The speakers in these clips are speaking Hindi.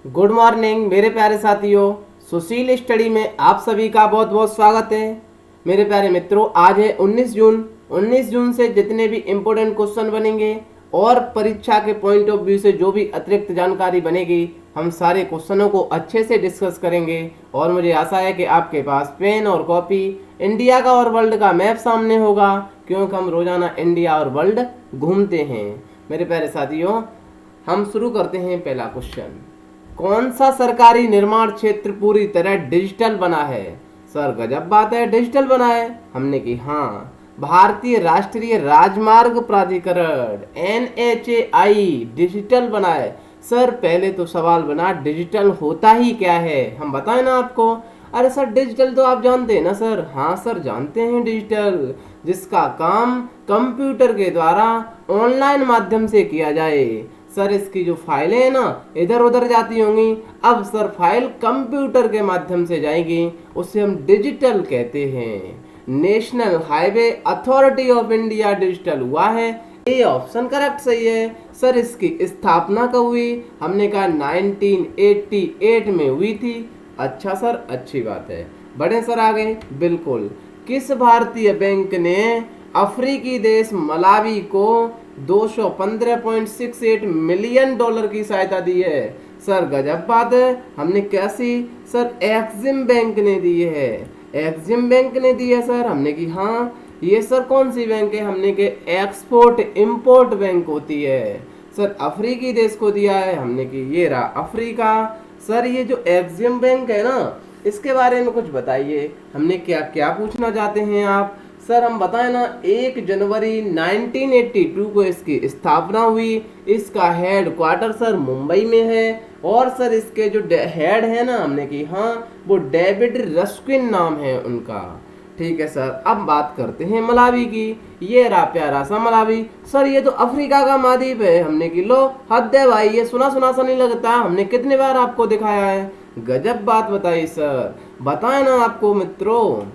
गुड मॉर्निंग मेरे प्यारे साथियों। सुशील स्टडी में आप सभी का बहुत बहुत स्वागत है। मेरे प्यारे मित्रों, आज है 19 जून। 19 जून से जितने भी इम्पोर्टेंट क्वेश्चन बनेंगे और परीक्षा के पॉइंट ऑफ व्यू से जो भी अतिरिक्त जानकारी बनेगी, हम सारे क्वेश्चनों को अच्छे से डिस्कस करेंगे। और मुझे आशा है कि आपके पास पेन और कॉपी, इंडिया का और वर्ल्ड का मैप सामने होगा, क्योंकि हम रोजाना इंडिया और वर्ल्ड घूमते हैं। मेरे प्यारे साथियों, हम शुरू करते हैं। पहला क्वेश्चन, कौन सा सरकारी निर्माण क्षेत्र पूरी तरह डिजिटल बना है? सर गजब बात है, डिजिटल बना है। हमने की हाँ, भारतीय राष्ट्रीय राजमार्ग प्राधिकरण NHAI डिजिटल बना है। सर पहले तो सवाल बना, डिजिटल होता ही क्या है, हम बताएं ना आपको। अरे सर डिजिटल तो आप जानते हैं ना सर। हाँ सर जानते हैं, डिजिटल जिसका काम कंप्यूटर के द्वारा ऑनलाइन माध्यम से किया जाए। सर इसकी जो फाइलें हैं ना, इधर उधर जाती होंगी, अब सर फाइल कंप्यूटर के माध्यम से जाएगी, उसे हम डिजिटल कहते हैं। National highway authority of India digital हुआ है, ये ऑप्शन करेक्ट सही है। सर इसकी स्थापना कब हुई? हमने कहा 1988 में हुई थी। अच्छा सर, अच्छी बात है। बढ़े सर आगे। बिल्कुल, किस भारतीय बैंक ने अफ्रीकी देश मलावी को $215.68 मिलियन की सहायता दी है? सर गजब बात है। हमने कैसी? सर एक्सिम बैंक ने दी है। एक्सिम बैंक ने दी है सर। हमने की हाँ, ये सर कौन सी बैंक है? हमने के एक्सपोर्ट इंपोर्ट बैंक होती है। सर अफ्रीकी देश को दिया है, हमने की ये रहा अफ्रीका। सर ये जो एक्सिम बैंक है ना, इसके बारे में कुछ बताइए। हमने क्या क्या पूछना चाहते हैं आप? सर हम बताएं ना, 1 जनवरी 1982 को इसकी स्थापना हुई। इसका हेड क्वार्टर सर मुंबई में है। और सर इसके जो हेड है ना, हमने की हाँ, वो डेविड रस्किन नाम है उनका। ठीक है सर, अब बात करते हैं मलावी की। ये रहा प्यारा सा मलावी। सर ये तो अफ्रीका का महाद्वीप है। हमने की लो हद है भाई, ये सुना सुना सा नहीं लगता? हमने कितने बार आपको दिखाया है। गजब बात बताई सर। बताए ना आपको मित्रों,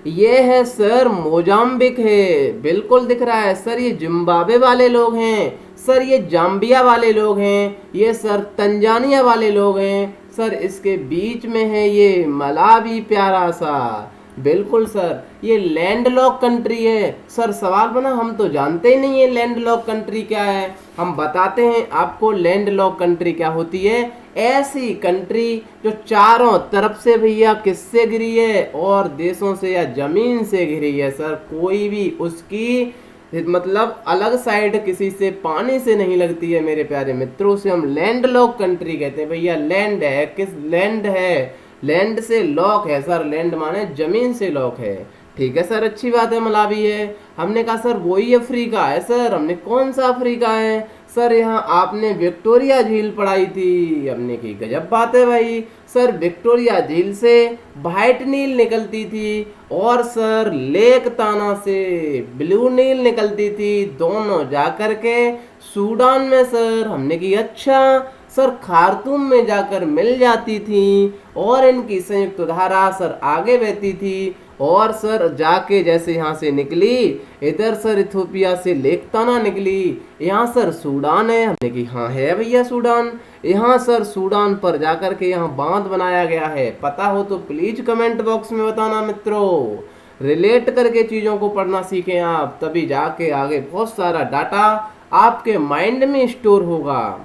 ये है सर मोजाम्बिक है। बिल्कुल दिख रहा है सर, ये जिम्बाब्वे वाले लोग हैं। सर ये जाम्बिया वाले लोग हैं। ये सर तंजानिया वाले लोग हैं। सर इसके बीच में है ये मलावी प्यारा सा। बिल्कुल सर, ये लैंडलॉक कंट्री है। सर सवाल बना, हम तो जानते ही नहीं है लैंडलॉक कंट्री क्या है। हम बताते हैं आपको लैंडलॉक कंट्री क्या होती है। ऐसी कंट्री जो चारों तरफ से भैया किससे घिरी है? और देशों से या जमीन से घिरी है। सर कोई भी उसकी मतलब अलग साइड किसी से पानी से नहीं लगती है। मेरे प्यारे मित्रों, से हम लैंडलॉक कंट्री कहते हैं। भैया लैंड है, किस लैंड है? लैंड से लॉक है सर, लैंड माने जमीन से लॉक है। ठीक है सर, अच्छी बात है, मलावी है। हमने कहा सर वही अफ्रीका है। सर हमने कौन सा अफ्रीका है? सर यहाँ आपने विक्टोरिया झील पढ़ाई थी। हमने की गजब बात है भाई। सर विक्टोरिया झील से व्हाइट नील निकलती थी, और सर लेक ताना से ब्लू नील निकलती थी, दोनों जाकर के सूडान में सर हमने की अच्छा सर खार्तूम में जाकर मिल जाती थी। और इनकी संयुक्त धारा सर आगे बहती थी, और सर जाके जैसे यहाँ से निकली, इधर सर इथोपिया से लेकताना निकली, यहाँ सर सूडान है। हमने की हाँ है भैया सूडान। यहाँ सर सूडान पर जाकर के यहाँ बांध बनाया गया है। पता हो तो प्लीज कमेंट बॉक्स में बताना मित्रों। रिलेट करके चीजों को पढ़ना सीखें आप, तभी जाके आगे बहुत सारा डाटा आपके माइंड में स्टोर होगा।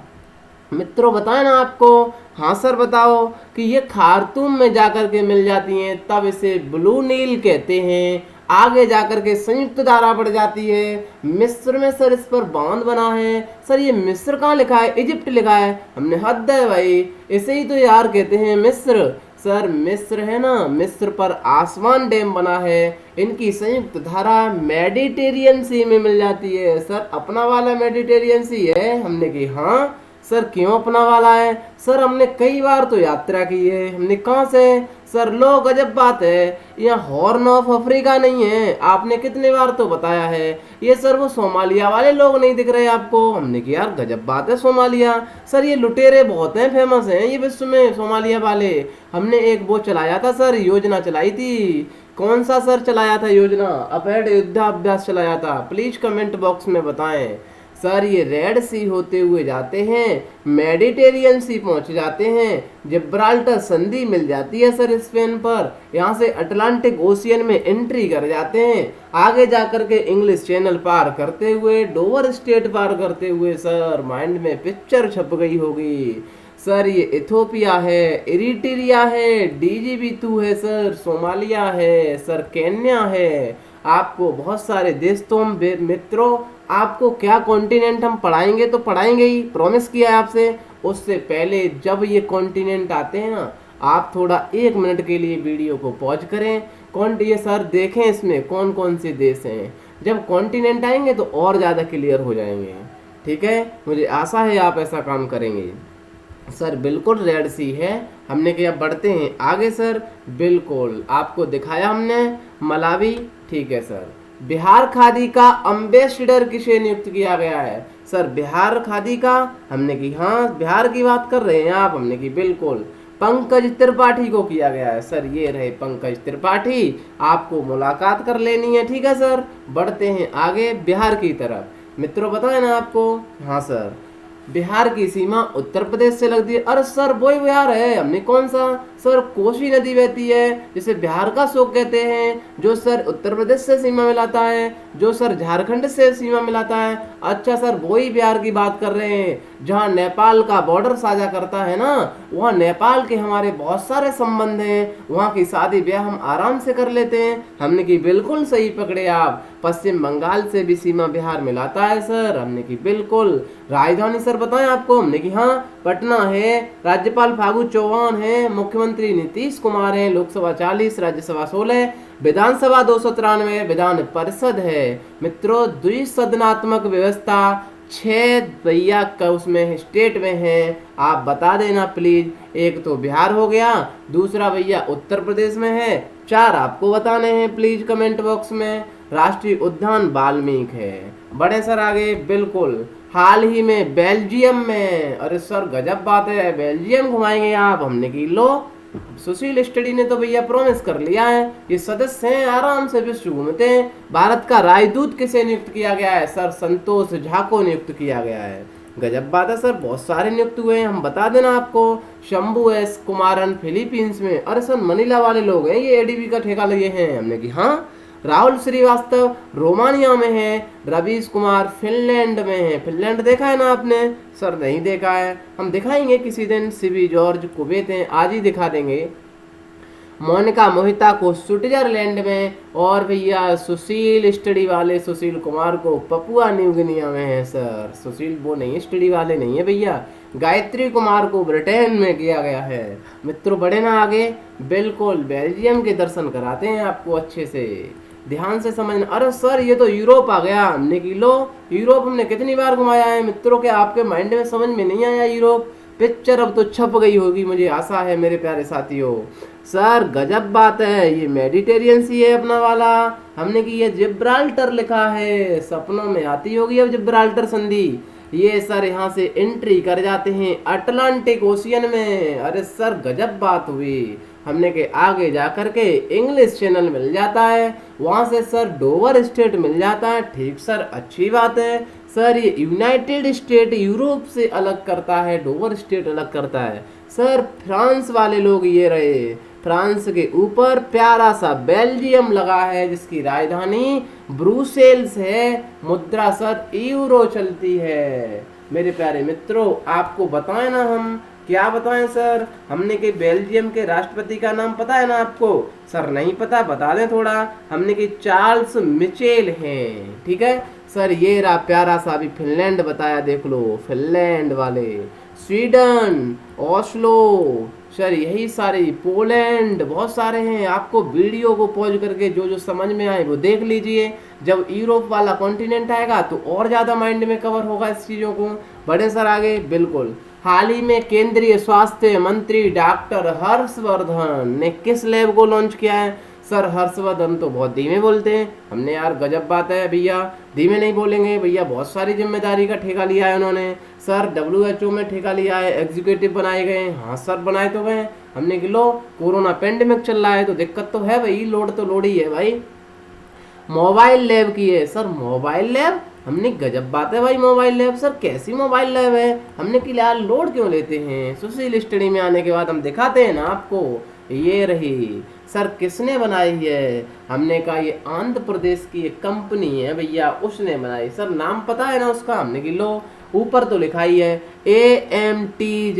मित्रों बताएं ना आपको। हाँ सर बताओ कि ये खार्तूम में जाकर के मिल जाती हैं, तब इसे ब्लू नील कहते हैं। आगे जाकर के संयुक्त धारा बढ़ जाती है। मिस्र में सर इस पर बांध बना है। सर ये मिस्र कहाँ लिखा है? इजिप्ट लिखा है। हमने हद है भाई, इसे ही तो यार कहते हैं मिस्र। सर मिस्र है ना, मिस्र पर आसमान डैम बना है। इनकी संयुक्त धारा मेडिटेरियन सी में मिल जाती है। सर अपना वाला मेडिटेरियन सी है। हमने की हाँ सर, क्यों अपना वाला है? सर हमने कई बार तो यात्रा की है। हमने कहाँ से? सर लो गजब बात है, यहाँ हॉर्न ऑफ अफ्रीका नहीं है। आपने कितने बार तो बताया है। ये सर वो सोमालिया वाले लोग नहीं दिख रहे आपको। हमने की यार गजब बात है, सोमालिया। सर ये लुटेरे बहुत हैं, फेमस हैं ये विश्व में सोमालिया वाले। हमने एक वो चलाया था सर, योजना चलाई थी। कौन सा सर चलाया था योजना? अपेड युद्धाभ्यास चलाया था। प्लीज कमेंट बॉक्स में बताएं। सर ये रेड सी होते हुए जाते हैं, मेडिटेरियन सी पहुंच जाते हैं, जिब्राल्टर संधि मिल जाती है सर स्पेन पर, यहाँ से अटलांटिक ओशियन में एंट्री कर जाते हैं, आगे जाकर के इंग्लिश चैनल पार करते हुए, डोवर स्टेट पार करते हुए सर माइंड में पिक्चर छप गई होगी। सर ये इथोपिया है, इरिट्रिया है, डिजिबितु है सर, सोमालिया है सर, केन्या है। आपको बहुत सारे देश तो हम मित्रों आपको क्या कॉन्टिनेंट हम पढ़ाएंगे तो पढ़ाएंगे ही, प्रॉमिस किया है आपसे। उससे पहले जब ये कॉन्टिनेंट आते हैं ना, आप थोड़ा 1 मिनट के लिए वीडियो को पॉज करें, ये सर देखें इसमें कौन कौन से देश हैं। जब कॉन्टिनेंट आएंगे तो और ज़्यादा क्लियर हो जाएंगे। ठीक है, मुझे आशा है आप ऐसा काम करेंगे। सर बिल्कुल रेड सी है, हमने क्या बढ़ते हैं आगे सर। बिल्कुल आपको दिखाया हमने मलावी। ठीक है सर, बिहार खादी का अम्बेसडर किसे नियुक्त किया गया है? सर बिहार खादी का हमने की, हाँ बिहार की बात कर रहे हैं आप, हमने की बिल्कुल पंकज त्रिपाठी को किया गया है। सर ये रहे पंकज त्रिपाठी, आपको मुलाकात कर लेनी है। ठीक है सर, बढ़ते हैं आगे बिहार की तरफ। मित्रों बताए ना आपको, हाँ सर बिहार की सीमा उत्तर प्रदेश से लगती है। अरे सर वही बिहार है, हमने कौन सा? सर कोसी नदी बहती है जिसे बिहार का शोक कहते हैं, जो सर उत्तर प्रदेश से सीमा मिलाता है, जो सर झारखंड से सीमा मिलाता है। अच्छा सर वही बिहार की बात कर रहे हैं जहाँ नेपाल का बॉर्डर साझा करता है ना, वहाँ नेपाल के हमारे बहुत सारे संबंध हैं, वहाँ की शादी ब्याह हम आराम से कर लेते हैं। हमने की बिल्कुल सही पकड़े आप, पश्चिम बंगाल से भी सीमा बिहार मिलाता है सर, हमने की बिल्कुल। राजधानी सर बताएं आपको, हमने की हाँ पटना है, राज्यपाल फागू चौहान है, मुख्यमंत्री नीतीश कुमार है, लोकसभा 40, राज्यसभा 16, विधानसभा 293, विधान परिषद है। मित्रों द्विसदनात्मक व्यवस्था 6 भैया का उसमें स्टेट में है, आप बता देना प्लीज। एक तो बिहार हो गया, दूसरा भैया उत्तर प्रदेश में है, 4 आपको बताने हैं प्लीज कमेंट बॉक्स में। राष्ट्रीय उद्यान वाल्मीकि है। बड़े सर आगे, बिल्कुल हाल ही में बेल्जियम में, अरे सर गजब बात है, बेल्जियम घुमाएंगे आप, हमने की लो सुशील स्टडी ने तो भैया प्रॉमिस कर लिया है, ये सदस्य हैं आराम से विश्व घूमते हैं। भारत का राजदूत किसे नियुक्त किया गया है? सर संतोष झा को नियुक्त किया गया है। गजब बात है सर, बहुत सारे नियुक्त हुए हैं, हम बता देना आपको। शंभू एस कुमारन फिलीपींस में, अरे सर मनीला वाले लोग हैं, ये एडीबी का ठेका लिए हैं, हमने की हाँ। राहुल श्रीवास्तव रोमानिया में है, रवीश कुमार फिनलैंड में है। फिनलैंड देखा है ना आपने? सर नहीं देखा है, हम दिखाएंगे किसी दिन। सीबी जॉर्ज कुवैत हैं, आज ही दिखा देंगे। मोनिका मोहिता को स्विट्जरलैंड में, और भैया सुशील स्टडी वाले सुशील कुमार को पपुआ न्यू गिनिया में है सर। सुशील वो नहीं है, स्टडी वाले नहीं है भैया। गायत्री कुमार को ब्रिटेन में किया गया है। मित्रों बढ़े ना आगे, बिल्कुल बेल्जियम के दर्शन कराते हैं आपको अच्छे से, ध्यान से समझना। अरे सर ये तो यूरोप आ गया, हमने की लो यूरोप हमने कितनी बार घुमाया है मित्रों, के आपके माइंड में समझ में नहीं आया यूरोप? पिक्चर अब तो छप गई होगी, मुझे आशा है मेरे प्यारे साथियों। सर गजब बात है, ये मेडिटेरियन सी है अपना वाला, हमने की ये जिब्राल्टर लिखा है, सपनों में आती होगी अब जिब्राल्टर संधि। ये सर यहाँ से एंट्री कर जाते हैं अटलांटिक ओशियन में। अरे सर गजब बात हुई, हमने के आगे जाकर के इंग्लिश चैनल मिल जाता है, वहाँ से सर डोवर स्टेट मिल जाता है। ठीक सर, अच्छी बात है सर, ये यूनाइटेड स्टेट यूरोप से अलग करता है, डोवर स्टेट अलग करता है। सर फ्रांस वाले लोग ये रहे, फ्रांस के ऊपर प्यारा सा बेल्जियम लगा है जिसकी राजधानी ब्रुसेल्स है, मुद्रा सर यूरो चलती है। मेरे प्यारे मित्रों आपको बताएं ना, हम क्या बताएं सर, हमने के बेल्जियम के राष्ट्रपति का नाम पता है ना आपको? सर नहीं पता, बता दें थोड़ा। हमने की चार्ल्स मिचेल हैं। ठीक है सर, ये रहा प्यारा सा, अभी फिनलैंड बताया, देख लो फिनलैंड वाले, स्वीडन, ओस्लो, सर यही सारे, पोलैंड, बहुत सारे हैं। आपको वीडियो को पॉज करके जो जो समझ में आए वो देख लीजिए, जब यूरोप वाला कॉन्टिनेंट आएगा तो और ज़्यादा माइंड में कवर होगा इस चीज़ों को। बड़े सर आगे, बिल्कुल हाल ही में केंद्रीय स्वास्थ्य मंत्री डॉक्टर हर्षवर्धन ने किस लैब को लॉन्च किया है? सर हर्षवर्धन तो बहुत धीमे बोलते हैं, हमने यार गजब बात है भैया, धीमे नहीं बोलेंगे भैया, बहुत सारी जिम्मेदारी का ठेका लिया है उन्होंने। सर WHO में ठेका लिया है, एग्जीक्यूटिव बनाए गए। हाँ सर बनाए तो गए, हमने कि लो कोरोना पेंडेमिक चल रहा है तो दिक्कत तो है भाई, लोड तो लोड ही है भाई। मोबाइल लैब की है सर, मोबाइल लैब हमने गजब बात है भाई मोबाइल लैब। सर कैसी मोबाइल लैब है? हमने कि यार लोड क्यों लेते हैं? सोशल स्टडी में आने के बाद हम दिखाते हैं ना आपको। ये रही। सर किसने बनाई है? हमने कहा ये आंध्र प्रदेश की एक कंपनी है भैया, उसने बनाई। सर नाम पता है ना उसका? हमने कि लो ऊपर तो लिखा ही है AMTZ।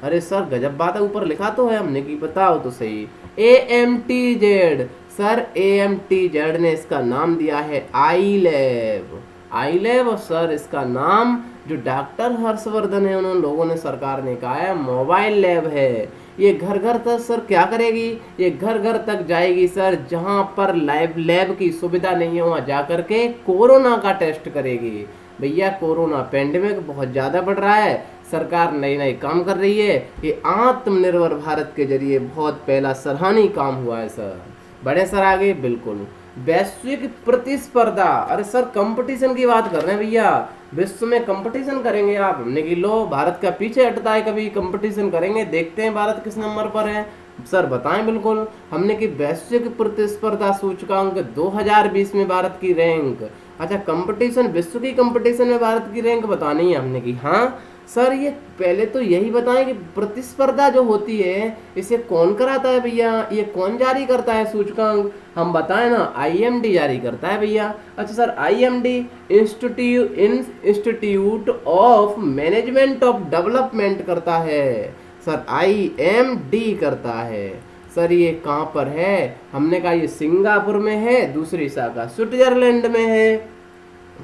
अरे सर गजब बात है, ऊपर लिखा तो है। हमने कि बताओ तो सही। AMTZ। सर AMTZ ने इसका नाम दिया है आई लैब। आई लैब। और सर इसका नाम जो डॉक्टर हर्षवर्धन है उन लोगों ने, सरकार ने कहा है मोबाइल लैब है। ये घर घर तक सर क्या करेगी? ये घर घर तक जाएगी सर, जहां पर लैब की सुविधा नहीं है वहां जा करके कोरोना का टेस्ट करेगी। भैया कोरोना पेंडेमिक बहुत ज़्यादा बढ़ रहा है, सरकार नई नई काम कर रही है। ये आत्मनिर्भर भारत के जरिए बहुत पहला सराहनीय काम हुआ है सर। बढ़े सर आगे। बिल्कुल। वैश्विक प्रतिस्पर्धा। अरे सर कंपटीशन की बात कर रहे हैं भैया, विश्व में कंपटीशन करेंगे आप। हमने कि लो भारत का पीछे हटता है, कभी कंपटीशन करेंगे, देखते हैं भारत किस नंबर पर है। सर बताएं। बिल्कुल। हमने कि वैश्विक प्रतिस्पर्धा सूचकांक 2020 में भारत की रैंक। अच्छा कंपटीशन, विश्व की कंपटीशन में भारत की रैंक बतानी है। हमने कि हाँ सर ये पहले तो यही बताएं कि प्रतिस्पर्धा जो होती है इसे कौन कराता है भैया? ये कौन जारी करता है सूचकांक? हम बताएं ना, IMD जारी करता है भैया। अच्छा sir IMD institute of management of development करता है। सर IMD करता है। सर ये कहाँ पर है? हमने कहा ये सिंगापुर में है, दूसरी शाखा स्विट्जरलैंड में है।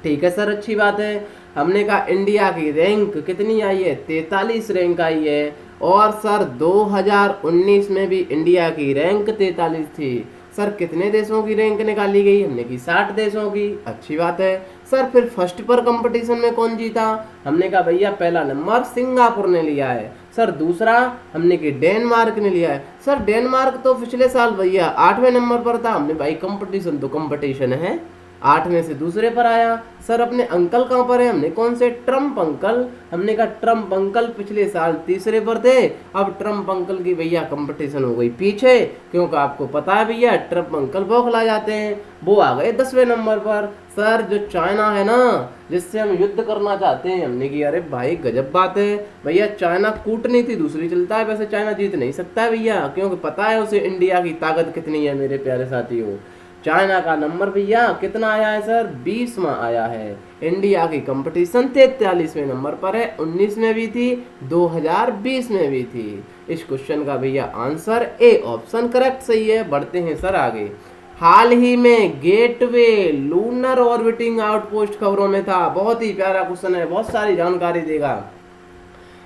ठीक है सर, अच्छी बात है। हमने कहा इंडिया की रैंक कितनी आई है? 43 रैंक आई है। और सर 2019 में भी इंडिया की रैंक 43 थी। सर कितने देशों की रैंक निकाली गई? हमने की 60 देशों की। अच्छी बात है। सर फिर फर्स्ट पर कंपटीशन में कौन जीता? हमने कहा भैया पहला नंबर सिंगापुर ने लिया है। सर दूसरा हमने कि डेनमार्क ने लिया है। सर डेनमार्क तो पिछले साल भैया 8वें नंबर पर था। हमने भाई कंपटीशन तो कंपटीशन है, 8 में से दूसरे पर आया। सर अपने अंकल कहाँ पर है? हमने कौन से? Trump uncle. हमने कहा ट्रम्प अंकल पिछले साल तीसरे पर थे, अब ट्रम्प अंकल की भैया कंपटीशन हो गई पीछे, क्योंकि आपको पता है भैया ट्रम्प अंकल बौखला जाते हैं, वो आ गए 10वें नंबर पर। सर जो चाइना है ना, जिससे हम युद्ध करना चाहते हैं, हमने की अरे भाई गजब बात है भैया, चाइना कूटनीति दूसरी चलता है। वैसे चाइना जीत नहीं सकता है भैया, क्योंकि पता है उसे इंडिया की ताकत कितनी है मेरे प्यारे साथियों। चाइना का नंबर भैया कितना आया है सर? 20वां आया है। इंडिया की कंपटीशन 43वें नंबर पर है, 19 में भी थी, 2020 में भी थी। इस क्वेश्चन का भैया आंसर ए ऑप्शन करेक्ट सही है। बढ़ते हैं सर आगे। हाल ही में गेटवे लूनर ऑर्बिटिंग आउटपोस्ट खबरों में था। बहुत ही प्यारा क्वेश्चन है, बहुत सारी जानकारी देगा।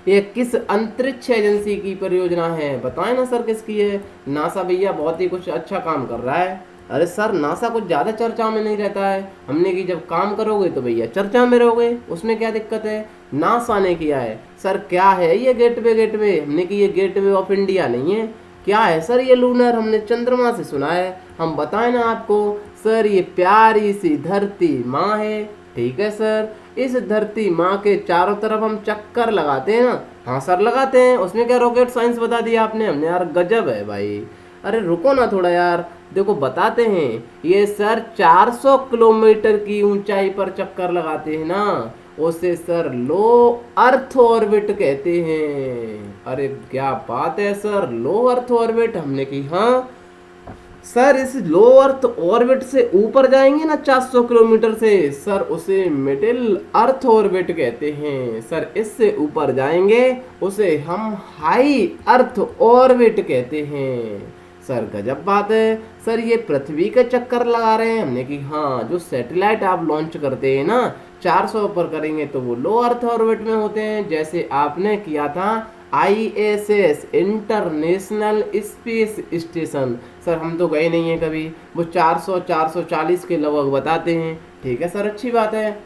ये किस अंतरिक्ष एजेंसी की परियोजना है? बताएं ना सर किसकी है? नासा भैया बहुत ही कुछ अच्छा काम कर रहा है। अरे सर नासा कुछ ज़्यादा चर्चा में नहीं रहता है। हमने कि जब काम करोगे तो भैया चर्चा में रहोगे, उसमें क्या दिक्कत है? नासा ने किया है। सर क्या है ये गेटवे? हमने कि ये गेटवे ऑफ इंडिया नहीं है। क्या है सर ये लूनर? हमने चंद्रमा से सुना है। हम बताएं ना आपको। सर ये प्यारी सी धरती माँ है। ठीक है सर, इस धरती माँ के चारों तरफ हम चक्कर लगाते हैं ना। हाँ सर लगाते हैं। उसमें क्या रॉकेट साइंस बता दिया आपने। हमने यार गजब है भाई। अरे रुको ना थोड़ा यार, देखो बताते हैं। ये सर 400 किलोमीटर की ऊंचाई पर चक्कर लगाते हैं ना, उसे सर लो अर्थ ऑर्बिट कहते हैं। अरे क्या बात है सर, लो अर्थ ऑर्बिट। हमने की हाँ सर, इस लो अर्थ ऑर्बिट से ऊपर जाएंगे ना 400 किलोमीटर से, सर उसे मिडिल अर्थ ऑर्बिट कहते हैं। सर इससे ऊपर जाएंगे उसे हम हाई अर्थ ऑर्बिट कहते हैं। सर गजब बात है। सर ये पृथ्वी के चक्कर लगा रहे हैं। हमने कि हाँ, जो सैटेलाइट आप लॉन्च करते हैं ना 400 पर करेंगे तो वो लो अर्थ ऑर्बिट में होते हैं, जैसे आपने किया था ISS international space station. Sir हम तो गए नहीं हैं कभी, वो 400-440 के लगभग बताते हैं। ठीक है सर, अच्छी बात है।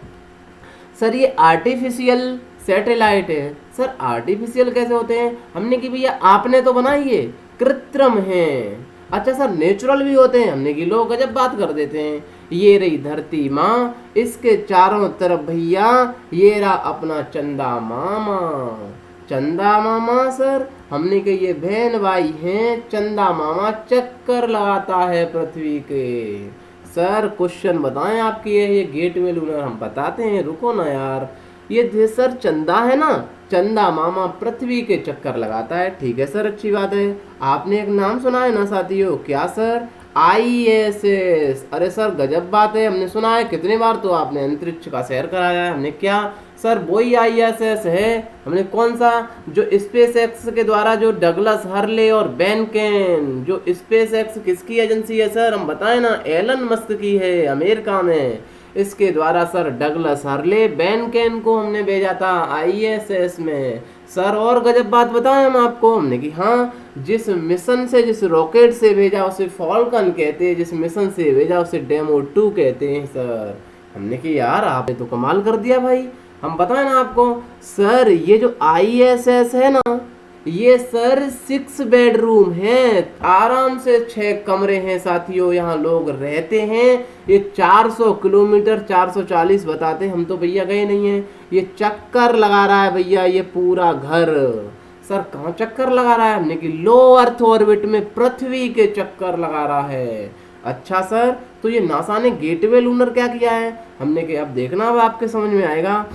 सर ये आर्टिफिशियल सैटेलाइट है। सर आर्टिफिशियल कैसे होते हैं? हमने कि भैया आपने तो बनाई है, कृत्रिम हैं। अच्छा सर नेचुरल भी होते हैं। हमने कि लोग गजब बात कर देते हैं। ये रही धरती माँ, इसके चारों तरफ भैया ये रहा अपना चंदा मामा। चंदा मामा सर, हमने के ये बहन भाई हैं। चंदा मामा चक्कर लगाता है पृथ्वी के। सर क्वेश्चन बताएं आपकी ये गेटवे लूनर हम बताते हैं, रुको ना यार। ये सर चंदा है ना, चंदा मामा पृथ्वी के चक्कर लगाता है। ठीक है सर, अच्छी बात है। आपने एक नाम सुना है ना साथियों, क्या सर? ISS। अरे सर गजब बात है, हमने सुना है कितनी बार, तो आपने अंतरिक्ष का सैर कराया है। हमने क्या सर? वही ISS है। हमने कौन सा? जो स्पेस एक्स के द्वारा जो डगलस हर्ले और बेन केन, जो स्पेस एक्स किसकी एजेंसी है सर? हम बताएं ना, एलन मस्क की है अमेरिका में। इसके द्वारा सर डगलस हर्ले बेन केन को हमने भेजा था ISS में सर। और गजब बात बताएं हम आपको, हमने कि हाँ, जिस मिशन से, जिस रॉकेट से भेजा उसे फॉल्कन कहते हैं, जिस मिशन से भेजा उसे डेमो 2 कहते हैं सर। हमने कि यार आपने तो कमाल कर दिया भाई। हम बताएं ना आपको सर, ये जो ISS है ना, ये सर 6 बेडरूम है, आराम से 6 कमरे हैं साथियों, यहाँ लोग रहते हैं। ये 400 किलोमीटर 440 बताते, हम तो भैया गए नहीं हैं। ये चक्कर लगा रहा है भैया ये पूरा घर। सर कहाँ चक्कर लगा रहा है? हमने कि लो अर्थ ऑर्बिट में पृथ्वी के चक्कर लगा रहा है। अच्छा सर, तो ये नासा ने गेटवे लूनर क्या किया है? हमने कि अब देखना, अब आपके समझ में आएगा।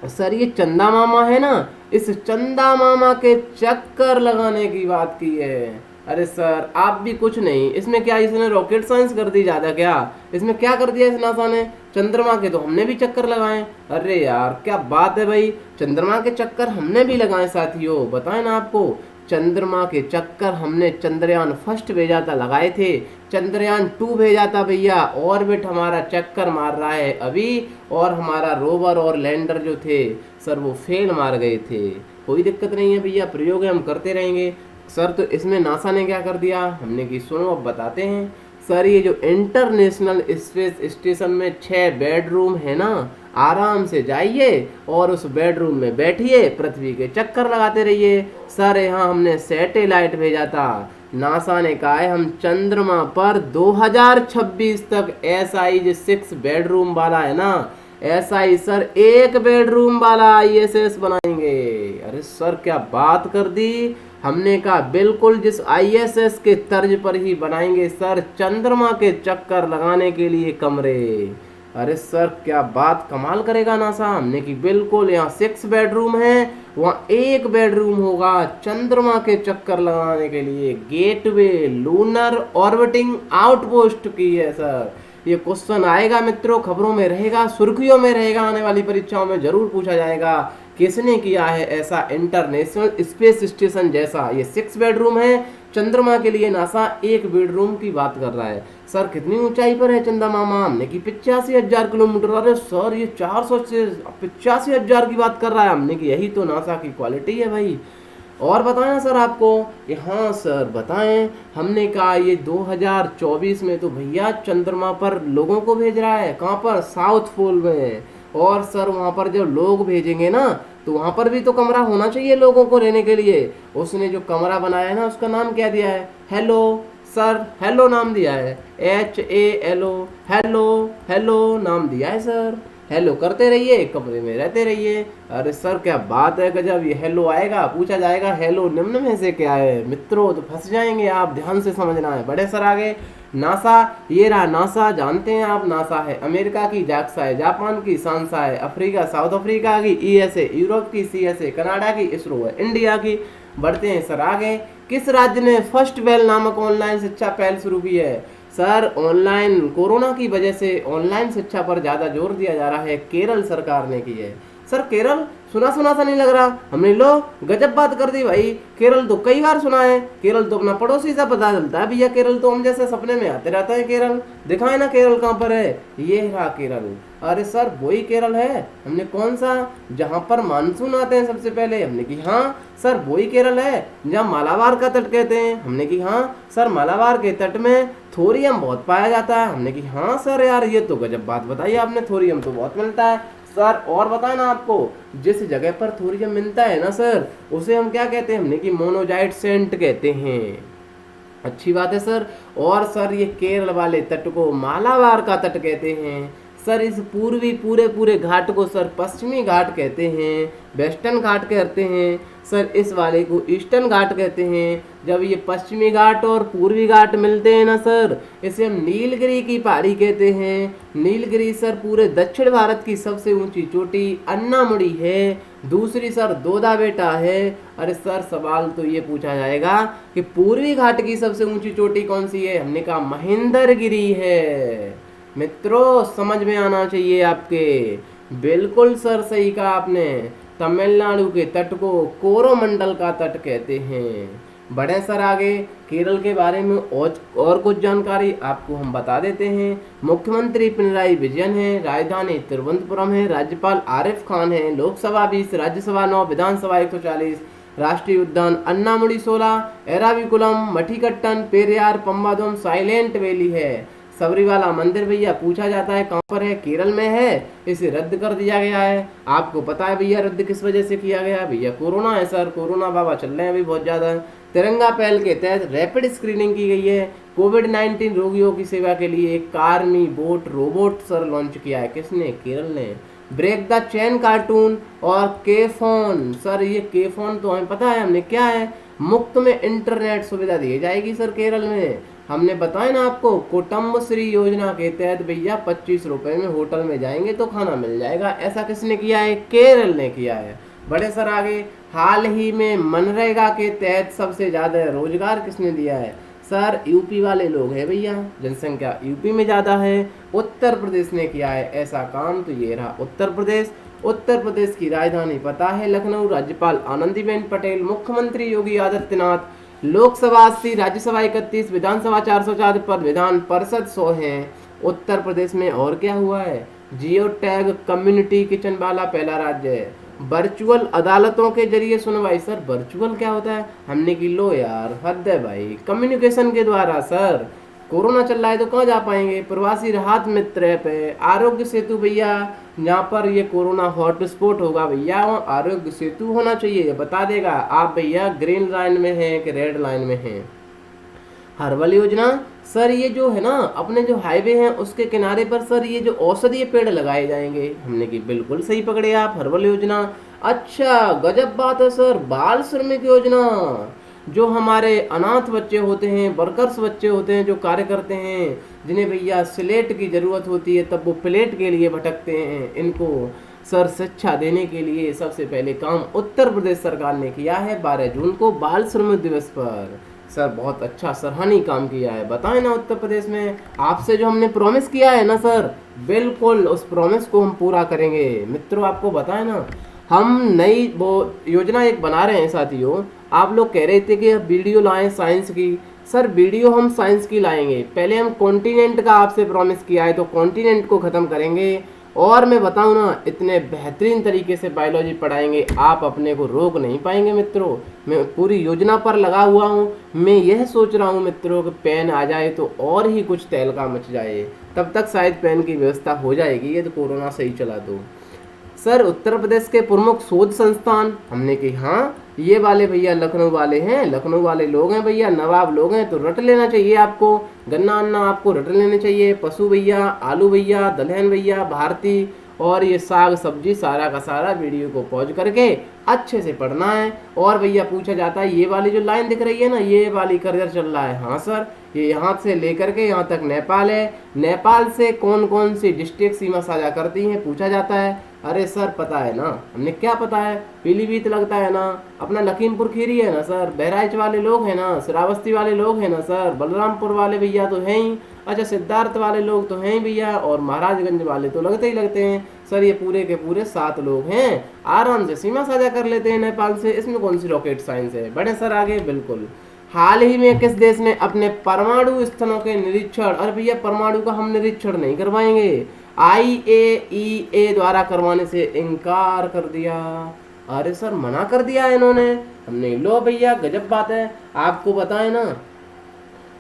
सर ये चंदा मामा है ना, इस चंदा मामा के चक्कर लगाने की बात की है। अरे सर आप भी कुछ नहीं, इसमें क्या इसने रॉकेट साइंस कर दी ज्यादा क्या? इसमें क्या कर दिया इस नासा ने? चंद्रमा के तो हमने भी चक्कर लगाए। अरे यार क्या बात है भाई, चंद्रमा के चक्कर हमने भी लगाए साथियों। बताएं ना आपको, चंद्रमा के चक्कर हमने चंद्रयान फर्स्ट भेजा था, लगाए थे। चंद्रयान 2 भेजा था भैया, ऑर्बिट हमारा चक्कर मार रहा है अभी। और हमारा रोवर और लैंडर जो थे सर वो फेल मार गए थे। कोई दिक्कत नहीं है भैया, प्रयोग हम करते रहेंगे सर। तो इसमें नासा ने क्या कर दिया? हमने कि सुनो अब बताते हैं सर। ये जो इंटरनेशनल स्पेस स्टेशन में 6 बेडरूम है ना, आराम से जाइए और उस बेडरूम में बैठिए, पृथ्वी के चक्कर लगाते रहिए सर। यहाँ हमने सैटेलाइट भेजा था, नासा ने कहा है हम चंद्रमा पर 2026 तक SI 6 बेडरूम वाला है ना, SI सर 1 बेडरूम वाला ISS बनाएंगे। अरे सर क्या बात कर दी। हमने कहा बिल्कुल जिस ISS के तर्ज पर ही बनाएंगे सर, चंद्रमा के चक्कर लगाने के लिए कमरे। अरे सर क्या बात, कमाल करेगा नासा। हमने कि बिल्कुल यहाँ 6 बेडरूम है, वहाँ 1 बेडरूम होगा चंद्रमा के चक्कर लगाने के लिए। गेटवे लूनर ऑर्बिटिंग आउटपोस्ट की है सर। ये क्वेश्चन आएगा मित्रों, खबरों में रहेगा, सुर्खियों में रहेगा, आने वाली परीक्षाओं में जरूर पूछा जाएगा। किसने किया है ऐसा इंटरनेशनल स्पेस स्टेशन जैसा? ये 6 बेडरूम है, चंद्रमा के लिए नासा 1 बेडरूम की बात कर रहा है सर। कितनी ऊंचाई पर है चंदा मामा? हमने की 85,000 किलोमीटर। अरे सर ये 400 से 85,000 की बात कर रहा है। हमने की यही तो नासा की क्वालिटी है भाई। और बताएं सर आपको, हाँ सर बताएं। हमने कहा ये 2024 में तो भैया चंद्रमा पर लोगों को भेज रहा है। कहाँ पर? साउथ पोल में। और सर वहाँ पर जब लोग भेजेंगे ना, तो वहाँ पर भी तो कमरा होना चाहिए लोगों को रहने के लिए। उसने जो कमरा बनाया है ना, उसका नाम क्या दिया है? हेलो सर, हेलो नाम दिया है, HALO, हेलो हेलो नाम दिया है सर। हेलो करते रहिए, कमरे में रहते रहिए। अरे सर क्या बात है, गजब। ये हेलो आएगा, पूछा जाएगा हेलो निम्न में से क्या है मित्रों, तो फंस जाएंगे आप, ध्यान से समझना है। बड़े सर आगे नासा, ये रहा नासा, जानते हैं आप नासा है अमेरिका की, जाक्सा है जापान की, सांसा है अफ्रीका साउथ अफ्रीका की, ESA यूरोप की, CSA कनाडा की, इसरो है इंडिया की। बढ़ते हैं सर आगे। किस राज्य ने फर्स्ट वेल नामक ऑनलाइन शिक्षा पहल शुरू की है? सर ऑनलाइन, कोरोना की वजह से ऑनलाइन शिक्षा पर ज़्यादा जोर दिया जा रहा है, केरल सरकार ने की है। सर केरल सुना सुना सा नहीं लग रहा? हमने लो गजब बात कर दी भाई। केरल तो कई बार सुना है, केरल तो अपना पड़ोसी सा पता चलता है भैया। केरल तो हम जैसे सपने में आते रहता है केरल। दिखाए ना केरल कहाँ पर है? ये रहा केरल। अरे सर वही केरल है। हमने कौन सा? जहाँ पर मानसून आते हैं सबसे पहले। हमने की हाँ सर वही केरल है जहाँ मालाबार का तट कहते हैं। हमने की हाँ सर मालाबार के तट में थोरियम बहुत पाया जाता है। हमने की हाँ सर यार ये तो गजब बात बताई आपने, थोरियम तो बहुत मिलता है सर। और बताए ना आपको, जिस जगह पर थोरियम मिलता है ना सर, उसे हम क्या कहते हैं? हमने की मोनोजाइट सेंट कहते हैं। अच्छी बात है सर। और सर ये केरल वाले तट को मालाबार का तट कहते हैं। सर इस पूरे घाट को सर पश्चिमी घाट कहते हैं, वेस्टर्न घाट कहते हैं। सर इस वाले को ईस्टर्न घाट कहते हैं। जब ये पश्चिमी घाट और पूर्वी घाट मिलते हैं ना सर, इसे हम नीलगिरी की पहाड़ी कहते हैं। नीलगिरी सर पूरे दक्षिण भारत की सबसे ऊंची चोटी अन्नामुड़ी है। दूसरी सर दोदा बेटा है। अरे सर सवाल तो ये पूछा जाएगा कि पूर्वी घाट की सबसे ऊंची चोटी कौन सी है? हमने कहा महेंद्रगिरी है। मित्रों समझ में आना चाहिए आपके। बिल्कुल सर सही कहा आपने। तमिलनाडु के तट को कोरोमंडल का तट कहते हैं। बढ़े सर आगे, केरल के बारे में और कुछ जानकारी आपको हम बता देते हैं। मुख्यमंत्री पिनराई विजयन है, राजधानी तिरुवनंतपुरम है, राज्यपाल आरिफ खान है, लोकसभा 20, राज्यसभा 9, विधानसभा 140, राष्ट्रीय उद्यान अन्नामुड़ी 16, एराविकुलम, मठीकट्टन, पेरियार, पम्बादम, साइलेंट वैली है। सबरीवाला मंदिर भैया पूछा जाता है कहाँ पर है? केरल में है। इसे रद्द कर दिया गया है। आपको पता है भैया रद्द किस वजह से किया गया? भैया कोरोना है सर, कोरोना बाबा चल रहे हैं अभी बहुत ज़्यादा। तिरंगा पहल के तहत रैपिड स्क्रीनिंग की गई है। कोविड-19 रोगियों की सेवा के लिए एक कार्मी बोट रोबोट सर लॉन्च किया है। किसने? केरल ने। ब्रेक द चेन कार्टून और के फोन, सर ये के फोन तो हमें पता है, हमने क्या है, मुफ्त में इंटरनेट सुविधा दी जाएगी सर केरल में। हमने बताया ना आपको, कुटुंबश्री योजना के तहत भैया 25 रुपए में होटल में जाएंगे तो खाना मिल जाएगा। ऐसा किसने किया है? केरल ने किया है। बड़े सर आगे, हाल ही में मनरेगा के तहत सबसे ज्यादा रोजगार किसने दिया है? सर यूपी वाले लोग हैं भैया, जनसंख्या यूपी में ज्यादा है। उत्तर प्रदेश ने किया है ऐसा काम, तो ये रहा उत्तर प्रदेश। उत्तर प्रदेश की राजधानी पता है लखनऊ, राज्यपाल आनंदीबेन पटेल, मुख्यमंत्री योगी आदित्यनाथ, लोकसभा 80, राज्यसभा 31, विधानसभा 404 पर, विधान परिषद 100 है। उत्तर प्रदेश में और क्या हुआ है? जियो टैग कम्युनिटी किचन वाला पहला राज्य है। वर्चुअल अदालतों के जरिए सुनवाई, सर वर्चुअल क्या होता है? हमने की लो यार, हद है भाई। कम्युनिकेशन के द्वारा सर, कोरोना चल रहा है तो कहाँ जा पाएंगे? प्रवासी राहत मित्र ऐप है, आरोग्य सेतु भैया, यहाँ पर ये कोरोना हॉटस्पॉट होगा भैया, वहाँ आरोग्य सेतु होना चाहिए, बता देगा आप भैया ग्रीन लाइन में हैं कि रेड लाइन में हैं। हर्बल योजना, सर ये जो है ना अपने जो हाईवे हैं उसके किनारे पर सर ये जो औषधीय पेड़ लगाए जाएंगे। हमने की बिल्कुल सही पकड़े आप, हर्बल योजना। अच्छा गजब बात है सर, बाल श्रमिक योजना, जो हमारे अनाथ बच्चे होते हैं, वर्कर्स बच्चे होते हैं, जो कार्य करते हैं, जिन्हें भैया स्लेट की ज़रूरत होती है तब वो प्लेट के लिए भटकते हैं, इनको सर शिक्षा देने के लिए सबसे पहले काम उत्तर प्रदेश सरकार ने किया है 12 जून को बाल श्रमिक दिवस पर। सर बहुत अच्छा सराहनीय काम किया है। बताएं ना उत्तर प्रदेश में आपसे जो हमने प्रॉमिस किया है ना सर, बिल्कुल उस प्रॉमिस को हम पूरा करेंगे। मित्रों आपको बताएं ना, हम नई वो योजना एक बना रहे हैं साथियों। आप लोग कह रहे थे कि वीडियो लाएं साइंस की, सर वीडियो हम साइंस की लाएंगे। पहले हम कॉन्टिनेंट का आपसे प्रॉमिस किया है तो कॉन्टिनेंट को ख़त्म करेंगे, और मैं बताऊं ना इतने बेहतरीन तरीके से बायोलॉजी पढ़ाएंगे आप अपने को रोक नहीं पाएंगे मित्रों। मैं पूरी योजना पर लगा हुआ हूं। मैं यह सोच रहा हूं मित्रों कि पेन आ जाए तो और ही कुछ तहलका मच जाए, तब तक शायद पेन की व्यवस्था हो जाएगी ये तो कोरोना सही चला तो। सर उत्तर प्रदेश के प्रमुख शोध संस्थान, हमने की हाँ ये वाले भैया लखनऊ वाले हैं, लखनऊ वाले लोग हैं भैया, नवाब लोग हैं तो रट लेना चाहिए आपको। गन्ना अन्ना आपको रट लेने चाहिए, पशु भैया, आलू भैया, दलहन भैया, भारती, और ये साग सब्जी सारा का सारा वीडियो को पॉज करके अच्छे से पढ़ना है। और भैया पूछा जाता है ये वाली जो लाइन दिख रही है ना, ये वाली करियर चल रहा है, हाँ सर ये यहाँ से लेकर के यहाँ तक नेपाल है। नेपाल से कौन कौन सी डिस्ट्रिक्ट सीमा साझा करती हैं पूछा जाता है। अरे सर पता है ना, हमने क्या पता है, पीलीभीत लगता है ना, अपना लखीमपुर खीरी है ना सर, बहराइच वाले लोग हैं ना, श्रावस्ती वाले लोग हैं ना सर, बलरामपुर वाले भैया तो हैं ही, अच्छा सिद्धार्थ वाले लोग तो हैं ही भैया, और महाराजगंज वाले तो लगते ही लगते हैं सर। ये पूरे के पूरे 7 लोग हैं, आराम से सीमा साझा कर लेते हैं नेपाल से, इसमें कौन सी रॉकेट साइंस है। बड़े सर आगे बिल्कुल। हाल ही में किस देश ने अपने परमाणु स्थलों के निरीक्षण, अरे भैया परमाणु का हम निरीक्षण नहीं करवाएंगे, IAEA द्वारा करवाने से इनकार कर दिया। अरे सर मना कर दिया इन्होंने, हमने लो भैया गजब बात है। आपको बताएं ना,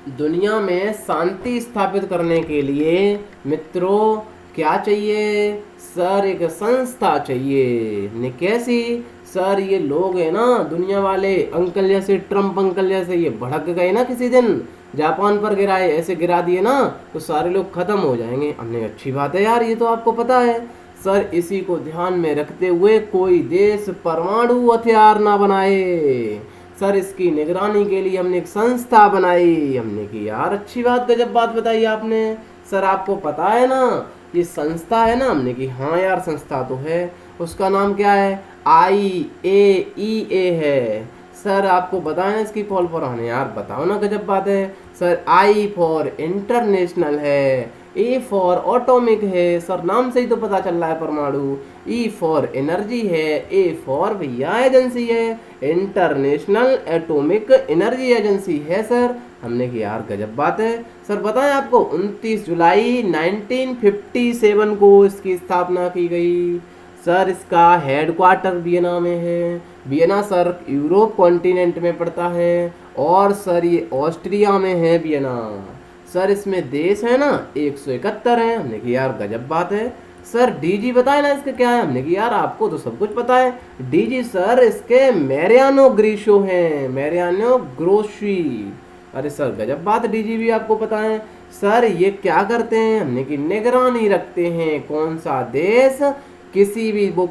दुनिया में शांति स्थापित करने के लिए मित्रों क्या चाहिए सर? एक संस्था चाहिए। ने कैसी सर? ये लोग है ना दुनिया वाले अंकल जैसे, ट्रम्प अंकल जैसे, ये भड़क गए ना किसी दिन, जापान पर गिराए, ऐसे गिरा दिए ना तो सारे लोग खत्म हो जाएंगे। हमने अच्छी बात है यार, ये तो आपको पता है। सर इसी को ध्यान में रखते हुए कोई देश परमाणु हथियार ना बनाए। सर इसकी निगरानी के लिए हमने एक संस्था बनाई। हमने की यार अच्छी बात, गजब बात बताई आपने। सर आपको पता है ना ये संस्था है ना, हमने की हाँ यार संस्था तो है, उसका नाम क्या है, IAEA है। सर आपको बताए ना इसकी फॉल फॉर आने, यार बताओ ना, गजब बात है। सर I फॉर इंटरनेशनल है, A फॉर ऑटोमिक है, सर नाम से ही तो पता चल रहा है परमाणु। E फॉर एनर्जी है, A फॉर भैया एजेंसी है, इंटरनेशनल एटॉमिक एनर्जी एजेंसी है सर। हमने की यार गजब बात है। सर बताएं आपको 29 जुलाई 1957 को इसकी स्थापना की गई। सर इसका हेडक्वार्टर वियना में है। वियना सर यूरोप कॉन्टिनेंट में पड़ता है, और सर ये ऑस्ट्रिया में है वियना। सर इसमें देश है ना 171 है। हमने कि यार गजब बात है। सर डीजी बताए ना इसके क्या है। हमने कि यार आपको तो सब कुछ पता है। डीजी सर इसके मैरियानो ग्रीशो हैं, मैरियानो ग्रोशी। अरे सर गजब बात, डीजी भी आपको पता है। सर ये क्या करते हैं, हमने की निगरानी रखते हैं कौन सा देश किसी भी वो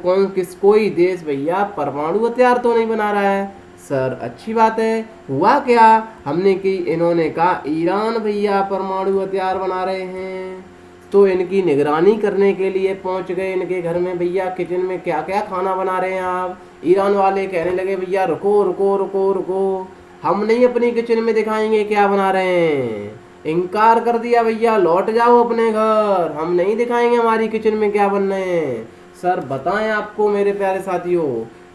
कोई देश भैया परमाणु हथियार तो नहीं बना रहा है। सर अच्छी बात है। हुआ क्या, हमने की इन्होंने कहा ईरान भैया परमाणु हथियार बना रहे हैं, तो इनकी निगरानी करने के लिए पहुंच गए इनके घर में। भैया किचन में क्या क्या खाना बना रहे हैं आप। ईरान वाले कहने लगे भैया रुको रुको रुको रुको, हम नहीं अपनी किचन में दिखाएंगे क्या बना रहे हैं। इनकार कर दिया भैया, लौट जाओ अपने घर, हम नहीं दिखाएंगे हमारी किचन में क्या बन रहे हैं। सर बताएं आपको मेरे प्यारे साथियों,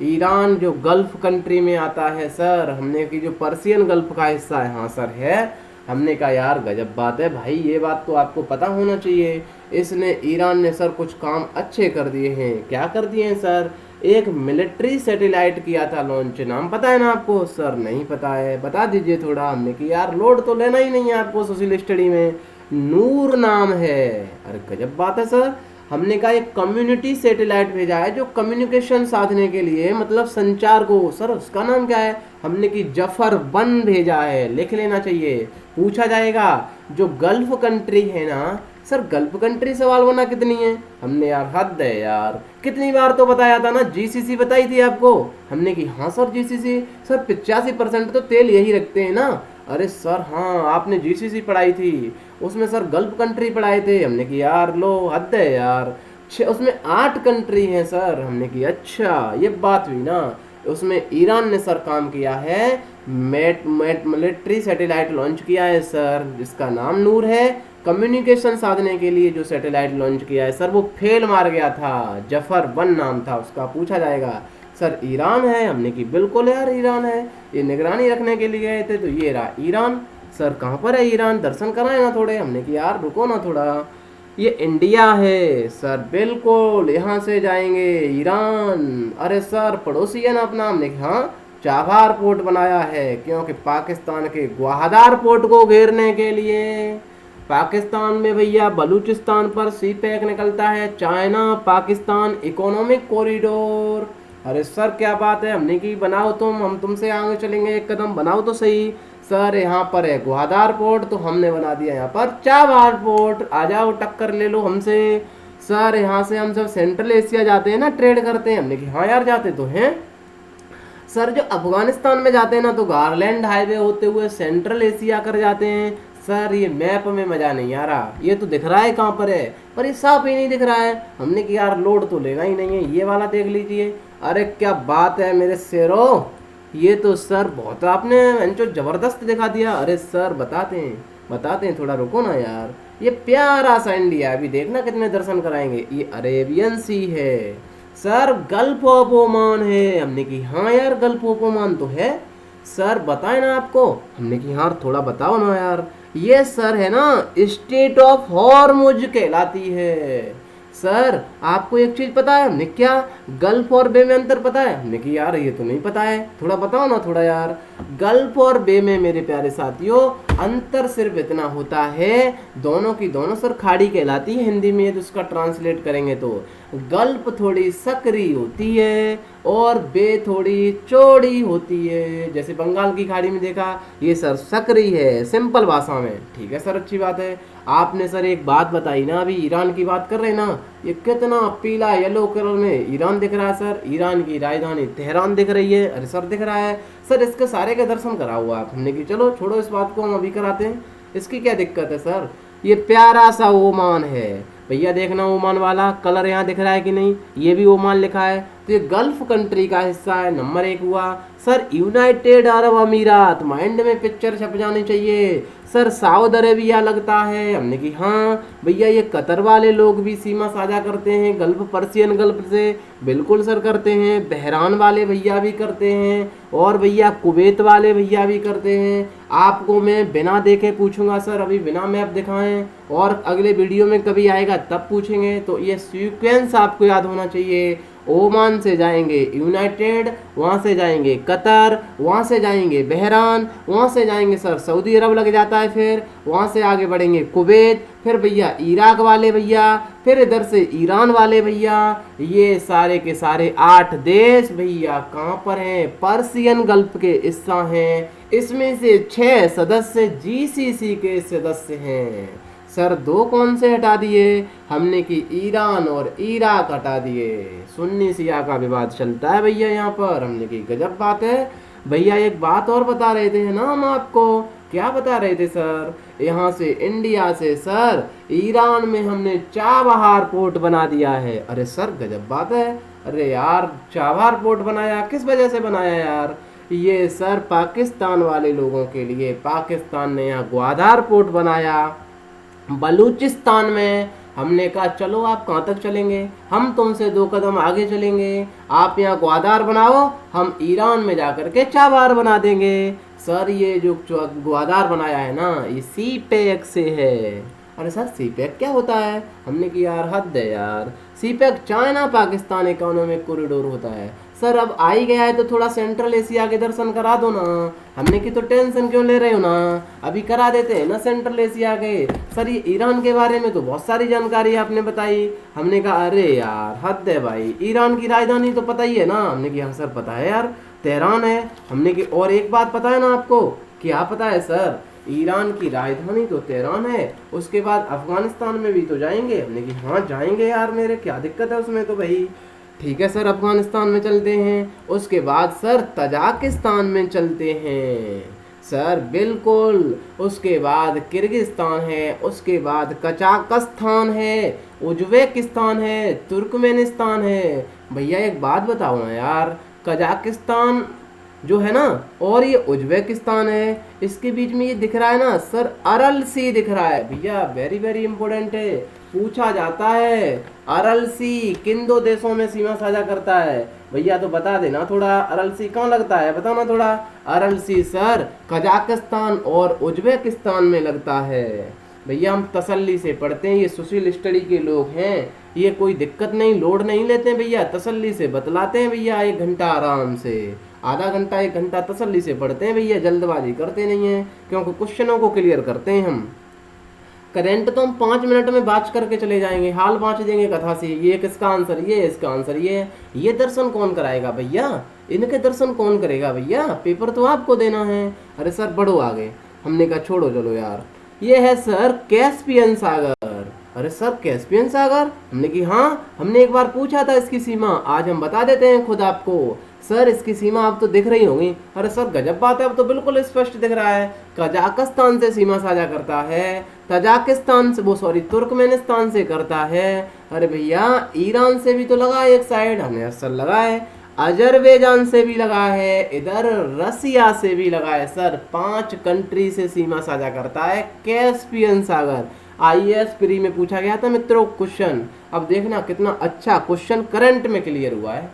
ईरान जो गल्फ कंट्री में आता है सर, हमने की जो पर्शियन गल्फ का हिस्सा है, हाँ सर है। हमने कहा यार गजब बात है भाई, ये बात तो आपको पता होना चाहिए। इसने ईरान ने सर कुछ काम अच्छे कर दिए हैं। क्या कर दिए हैं सर, एक मिलिट्री सैटेलाइट किया था लॉन्च, नाम पता है ना आपको। सर नहीं पता है, बता दीजिए थोड़ा। हमने कि यार लोड तो लेना ही नहीं है आपको सोशल स्टडी में, नूर नाम है। अरे गजब बात है सर। हमने कहा एक कम्युनिटी सैटेलाइट भेजा है जो कम्युनिकेशन साधने के लिए, मतलब संचार को। सर उसका नाम क्या है, हमने की जफर-1 भेजा है, लिख लेना चाहिए, पूछा जाएगा। जो गल्फ कंट्री है ना सर, गल्फ कंट्री सवाल बना कितनी है। हमने यार हद है यार, कितनी बार तो बताया था ना, GCC बताई थी आपको। हमने की हाँ सर GCC, सर 85% तो तेल यही रखते हैं ना। अरे सर हाँ आपने GCC पढ़ाई थी, उसमें सर गल्फ कंट्री पढ़ाए थे। हमने की यार लो हद है यार, उसमें 8 कंट्री हैं सर। हमने की अच्छा ये बात हुई ना। उसमें ईरान ने सर काम किया है, मिलिट्री सैटेलाइट लॉन्च किया है सर, जिसका नाम नूर है। कम्युनिकेशन साधने के लिए जो सैटेलाइट लॉन्च किया है सर, वो फेल मार गया था, जफर-1 नाम था उसका, पूछा जाएगा। सर ईरान है। हमने की बिल्कुल यार ईरान है, ये निगरानी रखने के लिए गए थे, तो ये रहा ईरान। सर कहाँ पर है ईरान, दर्शन कराए ना थोड़े। हमने की यार रुको ना थोड़ा, ये इंडिया है सर, बिल्कुल यहाँ से जाएंगे ईरान। अरे सर पड़ोसी है ना अपना। हमने हाँ चाबहार पोर्ट बनाया है, क्योंकि पाकिस्तान के ग्वादर पोर्ट को घेरने के लिए। पाकिस्तान में भैया बलूचिस्तान पर सी पैक निकलता है, चाइना पाकिस्तान इकोनॉमिक कॉरिडोर। अरे सर क्या बात है। हमने की बनाओ तुम, हम तुमसे आगे चलेंगे एक कदम, बनाओ तो सही। सर यहाँ पर है ग्वादर पोर्ट, तो हमने बना दिया यहाँ पर चाबहार पोर्ट। आ जाओ टक्कर ले लो हमसे। सर यहाँ से हम सब सेंट्रल एशिया जाते हैं ना, ट्रेड करते हैं। हमने कि हाँ यार जाते तो हैं। सर जो अफगानिस्तान में जाते हैं ना, तो गारलैंड हाईवे होते हुए सेंट्रल एशिया कर जाते हैं। सर ये मैप में मजा नहीं आ रहा, ये तो दिख रहा है कहाँ पर है, पर ये साफ ही नहीं दिख रहा है। हमने कि यार लोड तो लेगा ही नहीं है, ये वाला देख लीजिए। अरे क्या बात है मेरे शेरो, ये तो सर बहुत आपने जो जबरदस्त दिखा दिया। अरे सर बताते हैं थोड़ा, रुको ना यार। ये प्यारा सा इंडिया, अभी देखना कितने दर्शन कराएंगे। ये अरेबियन सी है सर, गल्फ ऑफ ओमान है। हमने की हाँ यार गल्फ ऑफ ओमान तो है। सर बताए ना आपको। हमने की हाँ थोड़ा बताओ ना यार। ये सर है ना स्टेट ऑफ हॉर्मुज कहलाती है। सर आपको एक चीज पता है, हमने क्या गल्फ और बे में अंतर पता है। हमने कि यार ये तो नहीं पता है, थोड़ा बताओ ना थोड़ा यार। गल्फ और बे में मेरे प्यारे साथियों अंतर सिर्फ इतना होता है, दोनों की दोनों सर खाड़ी कहलाती है हिंदी में, तो उसका ट्रांसलेट करेंगे तो गल्फ थोड़ी सकरी होती है और वे थोड़ी चौड़ी होती है। जैसे बंगाल की खाड़ी में देखा, ये सर सकरी है सिंपल भाषा में। ठीक है सर, अच्छी बात है। आपने सर एक बात बताई ना, अभी ईरान की बात कर रहे हैं ना, ये कितना पीला येलो कलर में ईरान दिख रहा है सर। ईरान की राजधानी तेहरान दिख रही है। अरे सर दिख रहा है सर, इसके सारे के दर्शन करा हुआ है हमने कि चलो छोड़ो इस बात को, हम अभी कराते हैं। इसकी क्या दिक्कत है सर। ये प्यारा सा ओमान है भैया, देखना ओमान वाला कलर यहाँ दिख रहा है कि नहीं, ये भी ओमान लिखा है। तो ये गल्फ कंट्री का हिस्सा है। नंबर 1 हुआ सर यूनाइटेड अरब अमीरात, माइंड में पिक्चर छप जानी चाहिए सर। सऊदी अरेबिया लगता है हमने कि हाँ भैया, ये कतर वाले लोग भी सीमा साझा करते हैं गल्फ, पर्शियन गल्फ से। बिल्कुल सर करते हैं। बहरान वाले भैया भी करते हैं, और भैया कुवैत वाले भैया भी करते हैं। आपको मैं बिना देखे पूछूंगा सर, अभी बिना मैप दिखाएं, और अगले वीडियो में कभी आएगा तब पूछेंगे। तो ये सीक्वेंस आपको याद होना चाहिए। ओमान से जाएंगे यूनाइटेड, वहाँ से जाएंगे कतर, वहाँ से जाएंगे बहरान, वहाँ से जाएंगे सर सऊदी अरब लग जाता है, फिर वहाँ से आगे बढ़ेंगे कुवैत, फिर भैया इराक वाले भैया, फिर इधर से ईरान वाले भैया। ये सारे के सारे 8 देश भैया कहाँ पर हैं, पर्शियन गल्फ के हिस्सा हैं। इसमें से 6 सदस्य जीसीसी के सदस्य हैं सर। 2 कौन से हटा दिए हमने कि ईरान और इराक हटा दिए। सुन्नी शिया का विवाद चलता है भैया यहाँ पर, हमने की गजब बात है भैया। एक बात और बता रहे थे ना हम आपको, क्या बता रहे थे सर, यहाँ से इंडिया से सर ईरान में हमने चाबहार पोर्ट बना दिया है। अरे सर गजब बात है। अरे यार चाबहार पोर्ट बनाया, किस वजह से बनाया यार। ये सर पाकिस्तान वाले लोगों के लिए, पाकिस्तान ने यहाँ ग्वादर पोर्ट बनाया बलूचिस्तान में। हमने कहा चलो आप कहाँ तक चलेंगे, हम तुमसे 2 कदम आगे चलेंगे। आप यहाँ ग्वादर बनाओ, हम ईरान में जाकर के चाबहार बना देंगे। सर ये जो ग्वादर बनाया है ना, ये सी पैक से है। अरे सर सी पैक क्या होता है, हमने कि यार हद है यार। CPEC China Pakistan economic corridor होता है सर। अब आ ही गया है तो थोड़ा सेंट्रल एशिया के दर्शन करा दो ना। हमने की तो टेंशन क्यों ले रहे हो ना, अभी करा देते हैं ना सेंट्रल एशिया के। सर ये ईरान के बारे में तो बहुत सारी जानकारी आपने बताई। हमने कहा अरे यार हद है भाई, ईरान की राजधानी तो पता ही है ना। हमने कहा हाँ सर पता है यार, तेहरान है। हमने की और एक बात पता है ना आपको, क्या पता है सर, ईरान की राजधानी तो तेहरान है। उसके बाद अफगानिस्तान में भी तो जाएंगे। हमने की हाँ जाएंगे यार, मेरे क्या दिक्कत है उसमें तो भाई। ठीक है सर, अफगानिस्तान में चलते हैं। उसके बाद सर तजाकिस्तान में चलते हैं सर, बिल्कुल। उसके बाद किर्गिस्तान है, उसके बाद कजाकिस्तान है, उज्बेकिस्तान है, तुर्कमेनिस्तान है। भैया एक बात बताओ ना यार, कजाकिस्तान जो है ना और ये उज्बेकिस्तान है, इसके बीच में ये दिख रहा है ना सर, अरल सी दिख रहा है भैया। वेरी वेरी इंपॉर्टेंट है, पूछा जाता है अरल सी किन 2 देशों में सीमा साझा करता है भैया। तो बता देना थोड़ा, अरल सी कहाँ लगता है बताओ ना थोड़ा। अरल सी सर कजाकिस्तान और उज्बेकिस्तान में लगता है भैया। हम तसल्ली से पढ़ते हैं, ये सोशल स्टडी के लोग हैं, ये कोई दिक्कत नहीं, लोड नहीं लेते हैं भैया, तसल्ली से बतलाते हैं भैया। 1 घंटा आराम से, आधा घंटा 1 घंटा तसल्ली से पढ़ते हैं भैया, जल्दबाजी करते नहीं है, क्योंकि क्वेश्चनों को क्लियर करते हैं हम। करेंट तो हम 5 मिनट में बात करके चले जाएंगे, हाल बाँच देंगे कथा से, ये किसका आंसर, ये इसका आंसर, ये दर्शन कौन कराएगा भैया, इनके दर्शन कौन करेगा भैया, पेपर तो आपको देना है। अरे सर बढ़ो आगे। हमने कहा छोड़ो चलो यार। ये है सर कैस्पियन सागर। अरे सर कैस्पियन सागर, हमने कि हाँ, हमने एक बार पूछा था इसकी सीमा, आज हम बता देते हैं खुद आपको। सर इसकी सीमा आप तो दिख रही होंगी। अरे सर गजब बात है, अब तो बिल्कुल स्पष्ट दिख रहा है। कजाकिस्तान से सीमा साझा करता है, तजाकिस्तान से, वो सॉरी तुर्कमेनिस्तान से करता है। अरे भैया ईरान से भी तो लगा है एक साइड, हमने असल लगा है, अजरबैजान से भी लगा है, इधर रसिया से भी लगा है। सर 5 कंट्री से सीमा साझा करता है कैस्पियन सागर। IAS प्री में पूछा गया था मित्रों क्वेश्चन। अब देखना कितना अच्छा क्वेश्चन करंट में क्लियर हुआ है,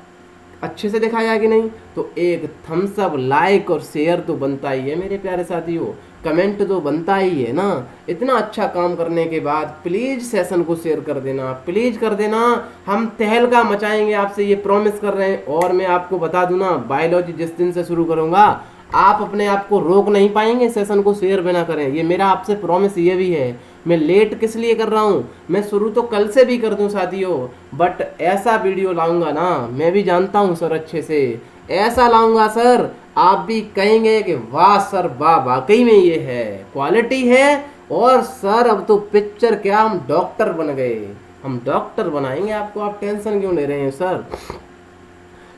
अच्छे से देखा जाए कि नहीं। तो एक थम्स अप, लाइक और शेयर तो बनता ही है मेरे प्यारे साथियों, कमेंट तो बनता ही है ना। इतना अच्छा काम करने के बाद प्लीज सेशन को शेयर कर देना, प्लीज कर देना। हम तहलका मचाएंगे, आपसे ये प्रॉमिस कर रहे हैं। और मैं आपको बता दूं ना, बायोलॉजी जिस दिन से शुरू करूंगा आप अपने आप को रोक नहीं पाएंगे सेशन को शेयर बिना करें, ये मेरा आपसे प्रॉमिस ये भी है। मैं लेट किस लिए कर रहा हूँ, मैं शुरू तो कल से भी कर दूँ साथियों, बट ऐसा वीडियो लाऊंगा ना, मैं भी जानता हूँ सर अच्छे से, ऐसा लाऊंगा सर आप भी कहेंगे कि वाह सर वाह, वाकई में ये है, क्वालिटी है। और सर अब तो पिक्चर क्या, हम डॉक्टर बन गए, हम डॉक्टर बनाएंगे आपको, आप टेंशन क्यों ले रहे हैं सर।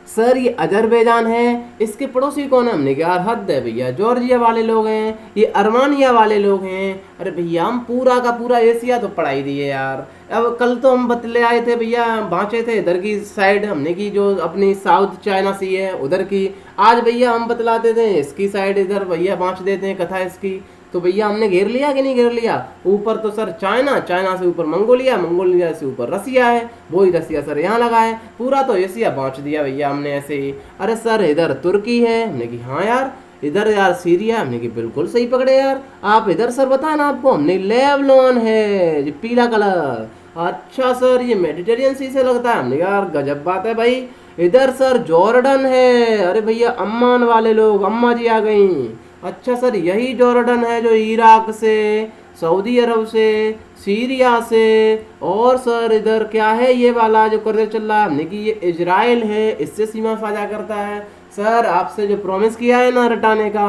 सर ये अजरबैजान है, इसके पड़ोसी कौन है, हमने कहा यार हद है भैया, जॉर्जिया वाले लोग हैं, ये अर्मानिया वाले लोग हैं। अरे भैया हम पूरा का पूरा एशिया तो पढ़ाई दिए यार। अब कल तो हम बतले आए थे भैया, बाँचे थे इधर की साइड, हमने की जो अपनी साउथ चाइना सी है उधर की। आज भैया हम बतलाते थे इसकी साइड, इधर भैया बाँच देते हैं कथा इसकी। तो भैया हमने घेर लिया कि नहीं घेर लिया, ऊपर तो सर चाइना, चाइना से ऊपर मंगोलिया, मंगोलिया से ऊपर रसिया है, वही रसिया सर यहाँ लगा है, पूरा तो एशिया बांट दिया भैया हमने ऐसे ही। अरे सर इधर तुर्की है, हमने कि हाँ यार, इधर यार सीरिया, हमने कि बिल्कुल सही पकड़े यार आप। इधर सर बताया ना आपको, हमने लेबनान है ये पीला कलर, अच्छा सर ये मेडिटेरियन सी से लगता है, हमने कहा यार गजब बात है भाई। इधर सर जॉर्डन है, अरे भैया अम्मान वाले लोग, अम्मा जी आ गई। अच्छा सर यही जॉर्डन है जो इराक से, सऊदी अरब से, सीरिया से, और सर इधर क्या है ये वाला जो कर चल रहा है, हमने कि ये इजराइल है, इससे सीमा साझा करता है। सर आपसे जो प्रॉमिस किया है ना रटाने का,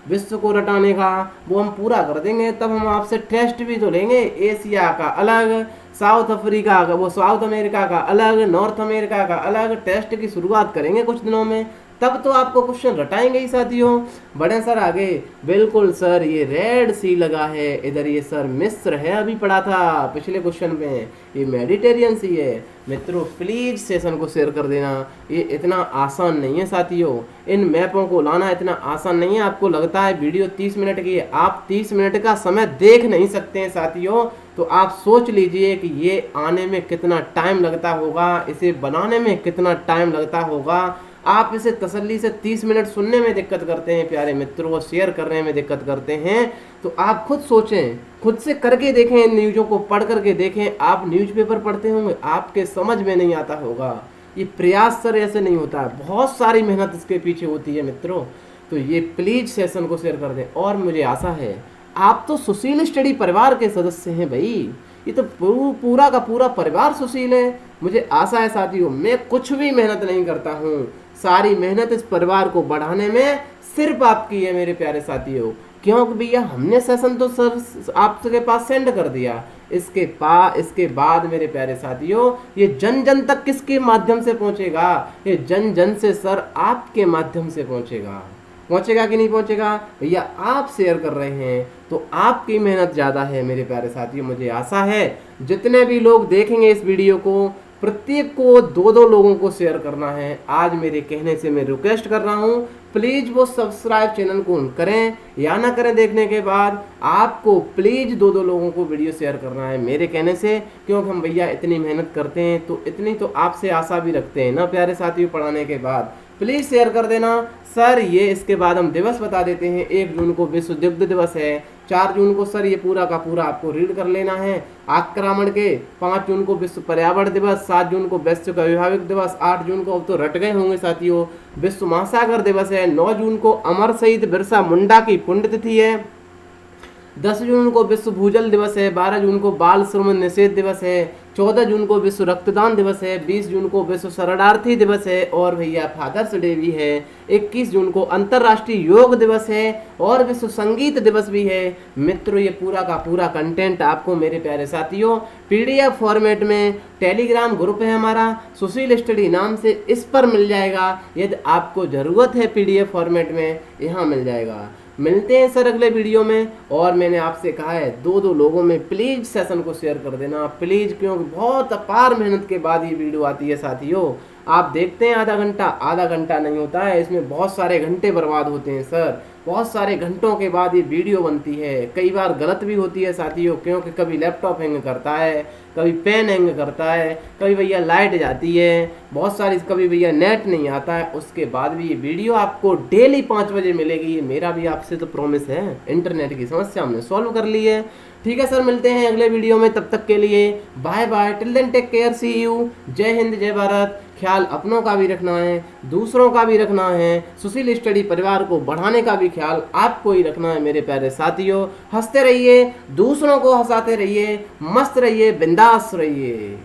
विश्व को रटाने का, वो हम पूरा कर देंगे। तब हम आपसे टेस्ट भी तो लेंगे, एशिया का अलग, साउथ अफ्रीका का, वो साउथ अमेरिका का अलग, नॉर्थ अमेरिका का अलग, टेस्ट की शुरुआत करेंगे कुछ दिनों में, तब तो आपको क्वेश्चन रटाएंगे ही साथियों। बड़े सर आगे, बिल्कुल सर ये रेड सी लगा है, इधर ये सर मिस्र है, अभी पढ़ा था पिछले क्वेश्चन में, ये मेडिटेरियन सी है। मित्रों प्लीज सेशन को शेयर कर देना, ये इतना आसान नहीं है साथियों, इन मैपों को लाना इतना आसान नहीं है। आपको लगता है वीडियो 30 मिनट की है, आप 30 मिनट का समय देख नहीं सकते हैं साथियों, तो आप सोच लीजिए कि ये आने में कितना टाइम लगता होगा, इसे बनाने में कितना टाइम लगता होगा। आप इसे तसल्ली से 30 मिनट सुनने में दिक्कत करते हैं प्यारे मित्रों, शेयर करने में दिक्कत करते हैं, तो आप खुद सोचें, खुद से करके देखें, इन न्यूज़ों को पढ़ करके देखें। आप न्यूज़पेपर पढ़ते होंगे, आपके समझ में नहीं आता होगा, ये प्रयास सर ऐसे नहीं होता है, बहुत सारी मेहनत इसके पीछे होती है मित्रों। तो ये प्लीज सेशन को शेयर कर दें। और मुझे आशा है आप तो सुशील स्टडी परिवार के सदस्य हैं भाई, ये तो पूरा का पूरा परिवार सुशील है। मुझे आशा है साथियों, मैं कुछ भी मेहनत नहीं करता हूँ, सारी मेहनत इस परिवार को बढ़ाने में सिर्फ आपकी है मेरे प्यारे साथियों। क्योंकि भैया हमने सेशन तो सर आपके पास सेंड कर दिया, इसके बाद मेरे प्यारे साथियों ये जन जन तक किसके माध्यम से पहुंचेगा, ये जन जन से सर आपके माध्यम से पहुंचेगा। पहुंचेगा कि नहीं पहुंचेगा भैया, आप शेयर कर रहे हैं तो आपकी मेहनत ज़्यादा है मेरे प्यारे साथियों। मुझे आशा है जितने भी लोग देखेंगे इस वीडियो को, प्रत्येक को 2-2 लोगों को शेयर करना है। आज मेरे कहने से मैं रिक्वेस्ट कर रहा हूँ, प्लीज़ वो सब्सक्राइब चैनल को करें या ना करें, देखने के बाद आपको प्लीज़ 2-2 लोगों को वीडियो शेयर करना है मेरे कहने से, क्योंकि हम भैया इतनी मेहनत करते हैं तो इतनी तो आपसे आशा भी रखते हैं ना प्यारे साथियों। पढ़ाने के बाद प्लीज़ शेयर कर देना सर। ये इसके बाद हम दिवस बता देते हैं, 1 जून को विश्व दुग्ध दिवस है, 4 जून को सर ये पूरा का पूरा आपको रीड कर लेना है आक्रमण के, 5 जून को विश्व पर्यावरण दिवस, 7 जून को विश्व वैश्विक दिवस, 8 जून को अब तो रट गए होंगे साथियों विश्व महासागर दिवस है, 9 जून को अमर शहीद बिरसा मुंडा की पुण्यतिथि है, 10 जून को विश्व भूजल दिवस है, 12 जून को बाल श्रम निषेध दिवस है, 14 जून को विश्व रक्तदान दिवस है, 20 जून को विश्व शरणार्थी दिवस है, और भैया फादर्स डे भी है, 21 जून को अंतर्राष्ट्रीय योग दिवस है, और विश्व संगीत दिवस भी है। मित्रों ये पूरा का पूरा कंटेंट आपको मेरे प्यारे साथियों PDF फॉर्मेट में टेलीग्राम ग्रुप है हमारा सुशील स्टडी नाम से, इस पर मिल जाएगा। यदि आपको ज़रूरत है PDF फॉर्मेट में, यहाँ मिल जाएगा। मिलते हैं सर अगले वीडियो में। और मैंने आपसे कहा है 2-2 लोगों में प्लीज़ सेशन को शेयर कर देना प्लीज़, क्योंकि बहुत अपार मेहनत के बाद ये वीडियो आती है साथियों। आप देखते हैं आधा घंटा नहीं होता है, इसमें बहुत सारे घंटे बर्बाद होते हैं सर, बहुत सारे घंटों के बाद ये वीडियो बनती है। कई बार गलत भी होती है साथियों, क्योंकि कभी लैपटॉप हैंग करता है, कभी पेन हैंग करता है, कभी भैया लाइट जाती है, बहुत सारी, कभी भैया नेट नहीं आता है। उसके बाद भी ये वीडियो आपको डेली 5 बजे मिलेगी, ये मेरा भी आपसे तो प्रॉमिस है। इंटरनेट की समस्या हमने सॉल्व कर ली है। ठीक है सर, मिलते हैं अगले वीडियो में, तब तक के लिए bye bye, till then take care, see you, जय हिंद जय भारत। ख्याल अपनों का भी रखना है, दूसरों का भी रखना है। सुशील स्टडी परिवार को बढ़ाने का भी ख्याल आपको ही रखना है मेरे प्यारे साथियों। हंसते रहिए, दूसरों को हंसाते रहिए, मस्त रहिए, बिंदास रहिए।